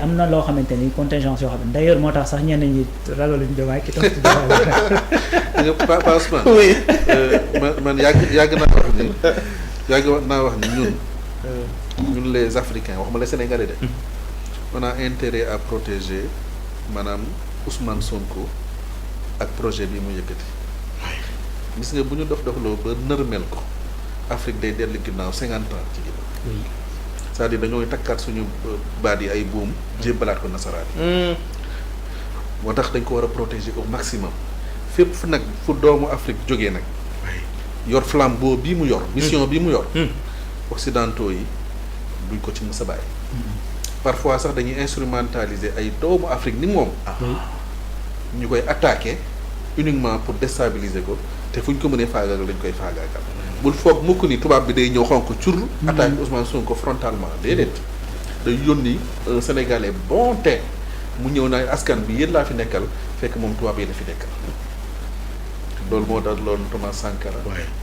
am na loo xamante ni contingence yoo xam ne d'ailleurs moo tax sax ñenn ñi ragaluñ Diomaye ki toog ci Diomaye. Pa Ousmane. Oui. man yàgg naa wax ni ñun les Africains waxuma les Sénégalais de. on a intérêt à protéger maanaam Ousmane Sonko ak projet bi mu yëkkati. gis nga bu ñu doxloo ba nërmel ko Afrique day dellu ginnaaw 50 ans ci ginnaaw. c'est-à-dire dañoo takkaat suñu baat yi ay buum jébbalaat ko nasaraan yi. moo tax dañ ko war a protéger au maximum fépp fu nag fu doomu Afrique jógee nag yor flambeau bii mu yor mission bii mu yor occidentaux yi duñ ko ci mës a bàyyi. parfois sax dañuy instrumentaliser ay doomu Afrique ni moom ñu koy attaquer uniquement pour déstabiliser ko te fu ñu ko mënee faagaagal dañ koy faagaagal. bul foog mukk ni tubaab bi day ñëw xonk cur attaque Ousmane Sonko frontalement déedéet day yónni un Sénégalais bon te mu ñëw naa askan bi yéen laa fi nekkal fekk moom tubaab yi la fi nekkal loolu moo daloon Thomas Sankara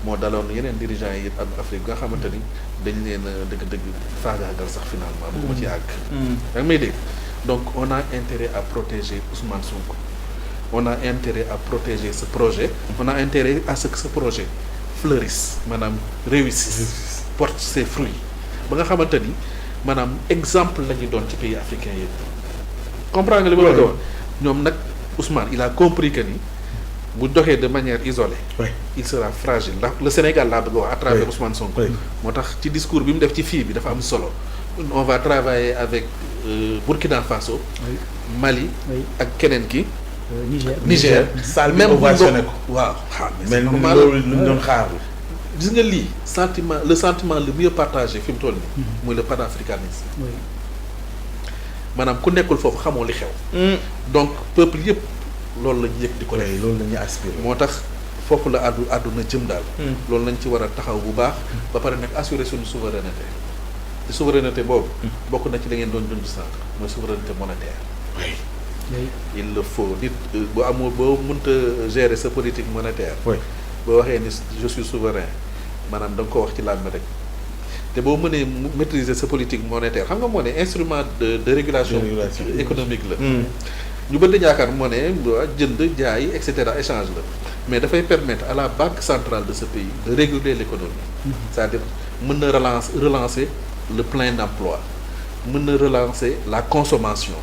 moo daloon yeneen dirigeants yi am Afrique nga xamante ni dañ leen dëgg-dëgg faagaagal sax finalement bëgguma ci àgg da nga may dégg donc on a intérêt à protéger Ousmane Sonko on a intérêt à protéger ce projet on a intérêt à ce que ce projet fleurissent maanaam réussissent porte ses fruits ba nga xamante ni maanaam exemple la ñuy doon ci pays africains yi comprendre nga li ma la ko wax ñoom nag Ousmane il a compris que ni bu doxee de manière isolée il sera fragile ndax le Sénégal laa bëgg a wax à travers Ousmane Sonko moo tax ci discours bi mu def ci fii bi dafa am solo on va travailler avec Burkina Faso Mali ak keneen ki Niger même bu ko waaw mais loolu lu ñu doon xaar gis nga lii le sentiment le mieux partagé fi mu toll nii mooy le panafricanisme maanaam ku nekkul foofu xamoo li xew donc peuple yëpp loolu la ñu yëg di ko def loolu la ñuy aspiré moo tax foofu la àdduna jëm daal loolu lañ ci war a taxaw bu baax ba pare nag assurer suñu souveraineté te souveraineté boobu bokk na ci la ngeen doon dund sànq mooy souveraineté monétaire il le faut nit bu amul boo mënta gérer sa politique monétaire boo waxee ni je suis souverain maanaam da nga ko wax ci làmb rek te boo mënee maîtriser sa politique monétaire xam nga moo ne instrument de régulation économique la ñu bëri yaakaar moo ne jënd jaay et cetera échange la mais dafay permettre à la banque centrale de ce pays de réguler l'économie c'est-à-dire mën na relancer le plein d'emploi mën na relancer la consommation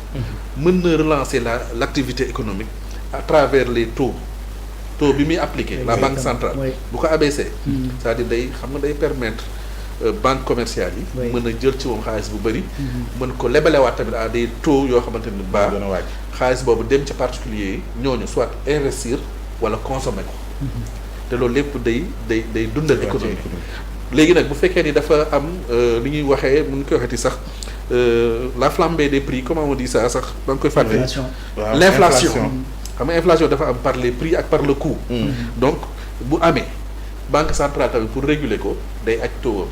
mën na relancer l'activité économique à travers les taux bi muy appliqué la banque centrale bu ko abaissé c'est-à-dire day xam nga day permettre banque commerciale yi mën a jël ci moom xaalis bu bëri mën ko lebalewaat tamit à des taux yoo xamante ni baax xaalis boobu dem ci particulier yi ñooñu soit investir wala consommer ko te loolu lépp day dundal économie léegi nag bu fekkee ni dafa am li ñuy waxee mu ngi koy waxati sax la flambée des prix comment on dit ça sax da nga koy fàtte l'inflation xam nga inflation dafa am par les prix ak par le coût donc bu amee banque centrale tamit pour réguler ko day aj taux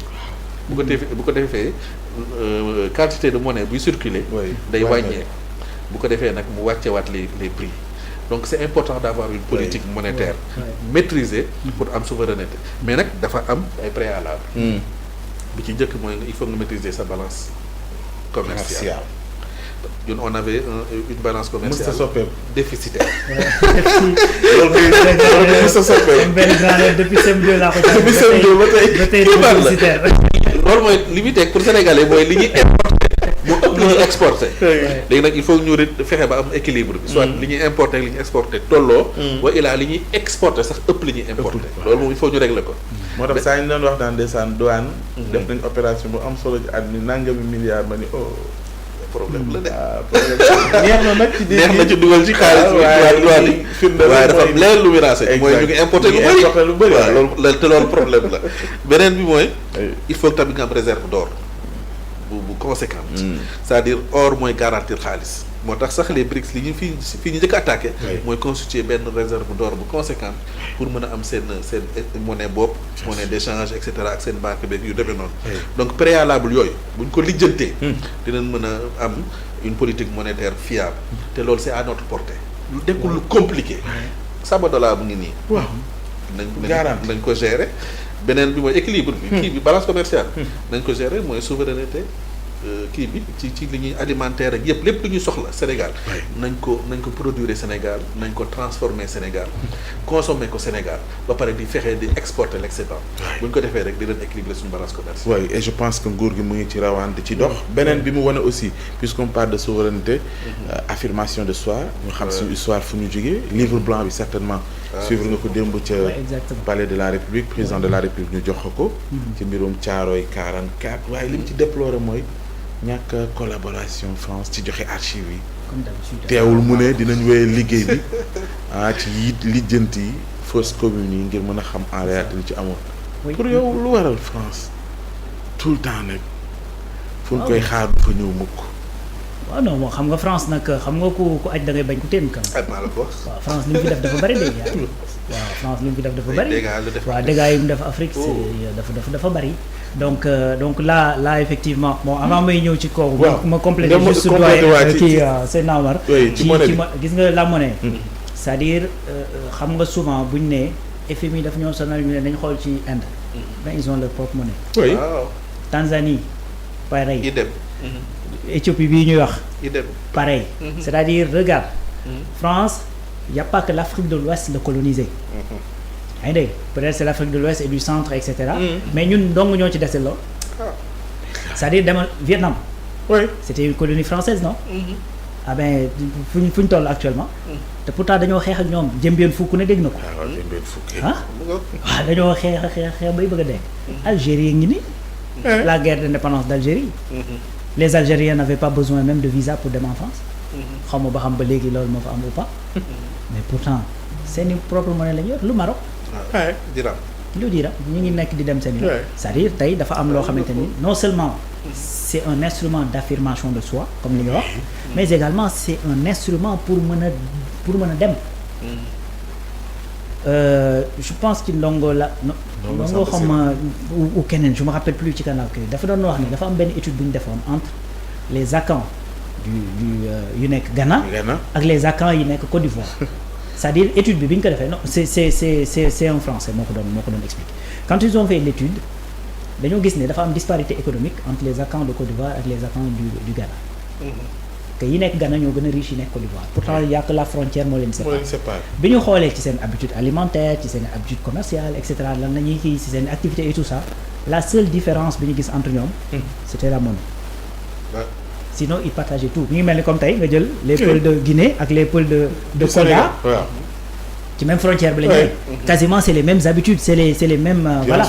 bu ko defee quantité de monnaie buy circuler day wàññeeku bu ko defee nag mu wàccewaat les prix donc c'est important d'avoir une politique monétaire maîtrisée pour am souveraineté mais nag dafa am ay préalables bi ci njëkk mooy il faut nga maîtriser sa balance commerciale ñun on avait une balance commerciale déficitaire. loolu mos a soppeeku. benn grand depuis CM2 laa ko depuis CM2 ba tey déficitaire. loolu mooy li muy teg pour sénégalais mooy li ñuy importé moo ëpp li ñuy exporté. léegi nag il faut ñu fexe ba am équilibre bi. soit li ñuy importé ak li ñuy exporté tolloo. wa ilaa li ñuy exporté sax ëpp li ñuy importé. loolu moom il faut ñu régler ko. moo tax saa ñu doon wax daan ndeysaan douane. def nañ opération bu am solo ci at mi nangami milliards ma ni problème la de neex na nag ci neex na ci dugal ci xaalis waaye dafa am leneen lu muy raase mooy ñu ngi importé lu bëri waaw loolu te loolu problème la beneen bi mooy il faut que tamit nga am réserve d'or bu conséquente c'est-à-dire or mooy garantir xaalis moo tax sax les BRICS li ñu fii ñu njëkk a attaqué mooy constituer benn réserve d'or bu conséquente pour mën a am seen monnaie bopp monnaie d'échange et cetera ak seen banque beeg yu demee noonu donc préalable yooyu buñ ko lijjantee dinañ mën a am une politique monétaire fiable te loolu c'est à notre portée lu nekkul lu compliqué Sabodala bu ngi nii waaw nañ ko gérer beneen bi mooy équilibre bi kii bi balance commerciale nañ ko gérer mooy souveraineté kii bi ci li ñuy alimentaire ak yëpp lépp lu ñuy soxla Sénégal nañ ko produire Sénégal nañ ko transformer Sénégal consommer ko Sénégal ba pare di fexe di exporter l'excédent bu ñu ko defee rek di leen équilibrer suñu balance commerciale. oui et je pense que nguur gi mu ngi ci rawante ci dox beneen bi mu wane aussi puisqu'on parle de souveraineté affirmation de soi ñu xam suñu histoire fu ñu jógee livre blanc bi certainement suivre nga ko démb ca palais de la République président de la République ñu jox ko ci mbirum Thiaroye 44 waaye li mu ci déploré mooy ñàkk collaboration France ci joxe archives yi teewul mu ne dinañ wéyee liggéey bi ci yit lijjanti yi fausse commune yi ngir mën a xam en réalité li ci amoon pour yow lu waral France tout le temps nag fu ñu koy xaar du fa ñëw mukk waaw non moo xam nga France nag xam nga ku aj da ngay bañ ku téen kam waaw France li mu fi def dafa bëri dégg waaw France li mu fi def dafa bëri waaw dégâts yi mu def Afrique dafa bëri donc là effectivement bon avant may ñëw ci kaw ma compléter juste kii c'est Naamar ci ma gis nga la monnaie c'est-à-dire xam nga souvent buñ ne FMI daf ñoo sonal ñu ne dañ xool ci Inde ben ils ont leur propre monnaie Tanzanie pareil Éthiopie bii ñuy wax pareil c'est-à-dire regarde France y a pas que l'Afrique de l'Ouest la colonisé yaa ngi dégg peut-être c'est l'Afrique de l'Ouest et du centre et cetera mais ñun dong ñoo ci dese lool c'est-à-dire demal Vietnam c'était une colonie française non ah ben fu ñu toll actuellement te pourtant dañoo xeex ak ñoom jëmbeen fukk ne dégg na ko waaw dañoo xeex bay bëgg a dee Algérie ngi ni la guerre d'indépendance d'Algérie les Algériens n'avaient pas besoin même de visa pour dem en France xaw ma ba xam ba léegi loolu moo fa am ou pas mais pourtant seeni propre monnaie la ñu yor lu Maroc lu dira ñu ngi nekk di dem seen yoon c'est-à-dire tey dafa am loo xamante ni non seulement c'est un instrument d'affirmation de soi comme li nga wax mais également c'est un instrument pour mën a dem je pense que ndongo xam ou keneen je me rappelle plus ci kanam kii dafa doon wax ni dafa am benn étude bu ñu defoon entre les Akans yu nekk Ghana ak les Akans yi nekk Côte d'Ivoire c'est-à-dire étude bi ñu ko defee non c'est un français moo ko doon expliquer quand ils ont fait l'étude dañoo gis ne dafa am disparité économique entre les Akans de Côte d'Ivoire ak les Akans du Ghana que yi nekk Ghana ñoo gën a riche yi nekk Côte d'Ivoire pourtant y a que la frontière moo leen séparé bi ñu xoolee ci seen habitude alimentaire ci seen habitude commerciale et cetera lan la ñuy kii ci seen activité et tout ça la seule différence bi ñu gis entre ñoom c'était la monnaie sinon ils partageaient tout mi ngi mel ni comme tey nga jël les peuples de Guinée ak les peuples de Kolda ci même frontière bi la ñu quasiment c'est les mêmes habitudes c'est les mêmes voilà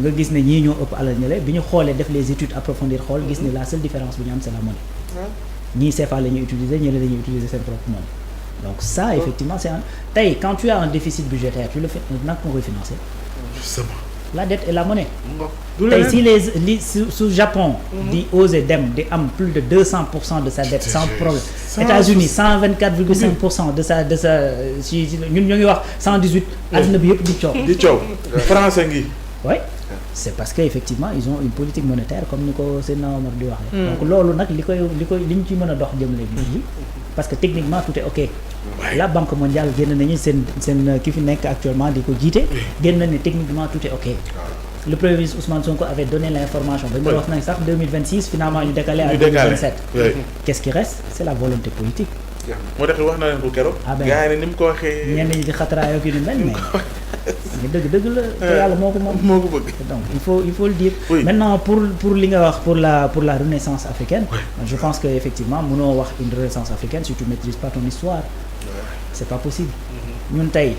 nga gis ne ñii ñoo ëpp alal ñële bi ñu xoolee def les études approfondir xool gis ne la seule différence bi ñu am c'est la monnaie ñii CFA la ñuy utiliser ñële la ñuy utiliser seen propre monnaie donc ça effectivement c'est un tey quand tu as un déficit budgétaire tu le fais naka nga koy financer justement la dette et la monnaie tey si su Japon di oser dem di am plus de 200% de sa dette sans problème États-Unis 124,5% de sa si ñun ñoo ngi wax 118 adduna bi yëpp di coow français ngi oui c'est parce que effectivement ils ont une politique monétaire comme ni ko Seydina Omar di waxee donc loolu nag li ñu ci mën a dox jëmale bi parce que techniquement tout est ok la Banque mondiale génn nañu seen ki fi nekk actuellement di ko jiite génn na ne techniquement tout est ok le premier ministre Ousmane Sonko avait donné l'information ba ñu wax nañ sax 2026 finalement ñu décalé à 2027 qu'est-ce qui reste c'est la volonté politique moo tax wax na leen ko keroog gars yi ne ni mu ko waxee ñenn ñi di xatraayoo ki ni mel mais dëgg la te yàlla moo ko bëgg donc il faut le dire maintenant pour li nga wax pour la renaissance africaine je pense que effectivement mënoo wax une renaissance africaine si tu maîtrises pas ton histoire c'est pas possible ñun tey